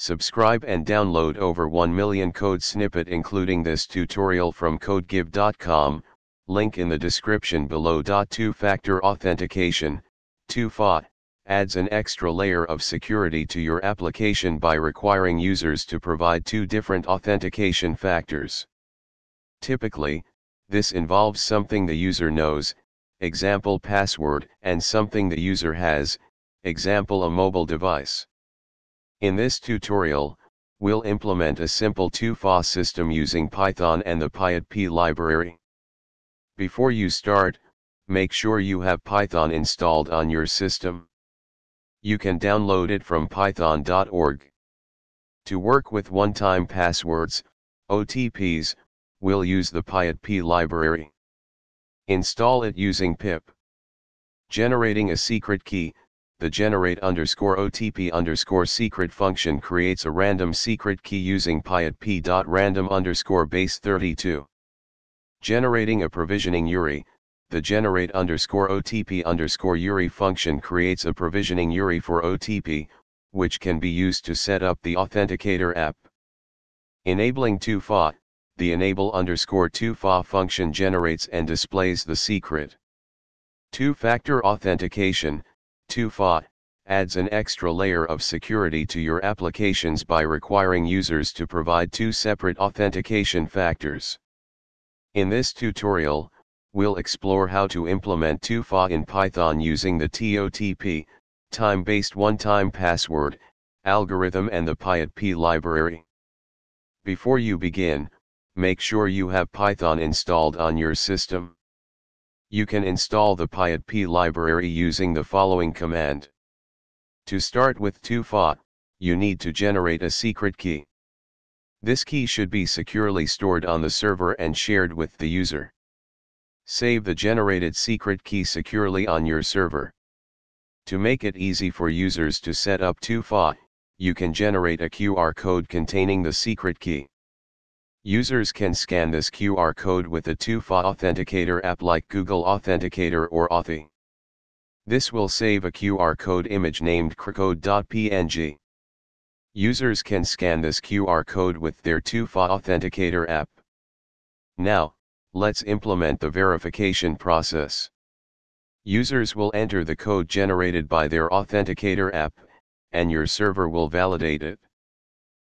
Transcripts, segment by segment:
Subscribe and download over 1 million code snippet including this tutorial from codegive.com, link in the description below. Two-factor authentication, 2FA, adds an extra layer of security to your application by requiring users to provide two different authentication factors. Typically, this involves something the user knows, example password, and something the user has, example a mobile device. In this tutorial, we'll implement a simple 2FA system using Python and the pyotp library. Before you start, make sure you have Python installed on your system. You can download it from python.org. To work with one-time passwords, OTPs, we'll use the pyotp library. Install it using pip. Generating a secret key. The generate_OTP_secret function creates a random secret key using pyotp.random_base32. Generating a provisioning URI. The generate_OTP_URI function creates a provisioning URI for OTP, which can be used to set up the Authenticator app. Enabling 2FA. The enable_2FA function generates and displays the secret. Two-factor authentication, 2FA, adds an extra layer of security to your applications by requiring users to provide two separate authentication factors. In this tutorial, we'll explore how to implement 2FA in Python using the TOTP, time-based one-time password, algorithm and the pyotp library. Before you begin, make sure you have Python installed on your system. You can install the pyotp library using the following command. To start with 2FA, you need to generate a secret key. This key should be securely stored on the server and shared with the user. Save the generated secret key securely on your server. To make it easy for users to set up 2FA, you can generate a QR code containing the secret key. Users can scan this QR code with a 2FA authenticator app like Google Authenticator or Authy. This will save a QR code image named crcode.png. Users can scan this QR code with their 2FA authenticator app. Now, let's implement the verification process. Users will enter the code generated by their authenticator app, and your server will validate it.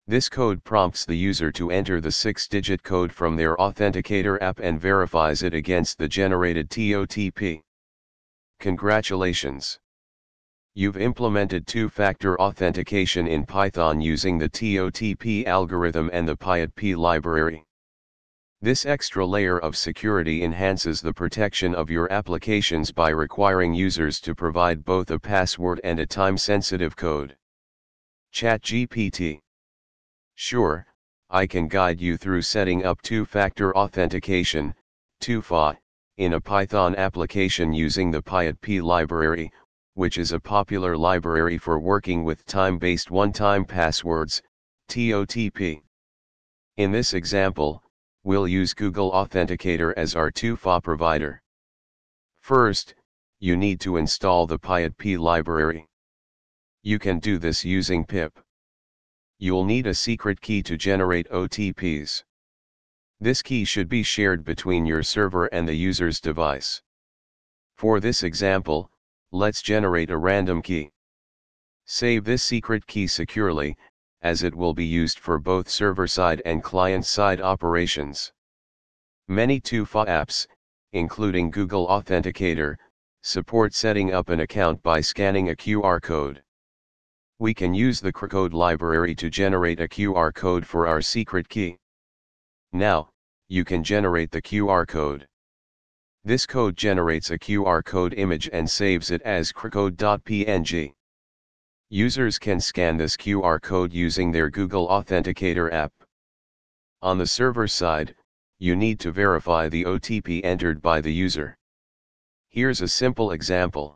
This code prompts the user to enter the 6-digit code from their authenticator app and verifies it against the generated TOTP. Congratulations! You've implemented two-factor authentication in Python using the TOTP algorithm and the pyotp library. This extra layer of security enhances the protection of your applications by requiring users to provide both a password and a time-sensitive code. ChatGPT. Sure, I can guide you through setting up two-factor authentication, 2FA, in a Python application using the pyotp library, which is a popular library for working with time-based one-time passwords, TOTP. In this example, we'll use Google Authenticator as our 2FA provider. First, you need to install the pyotp library. You can do this using pip. You'll need a secret key to generate OTPs. This key should be shared between your server and the user's device. For this example, let's generate a random key. Save this secret key securely, as it will be used for both server-side and client-side operations. Many 2FA apps, including Google Authenticator, support setting up an account by scanning a QR code. We can use the crcode library to generate a QR code for our secret key. Now, you can generate the QR code. This code generates a QR code image and saves it as crcode.png. Users can scan this QR code using their Google Authenticator app. On the server side, you need to verify the OTP entered by the user. Here's a simple example.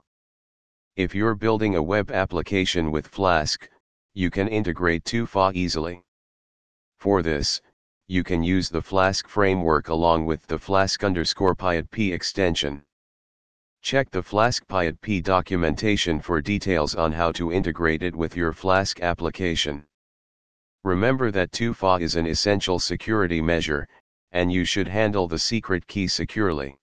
If you're building a web application with Flask, you can integrate 2FA easily. For this, you can use the Flask framework along with the Flask_pyotp extension. Check the Flask pyotp documentation for details on how to integrate it with your Flask application. Remember that 2FA is an essential security measure, and you should handle the secret key securely.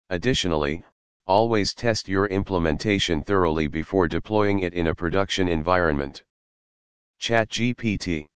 Additionally, always test your implementation thoroughly before deploying it in a production environment. ChatGPT.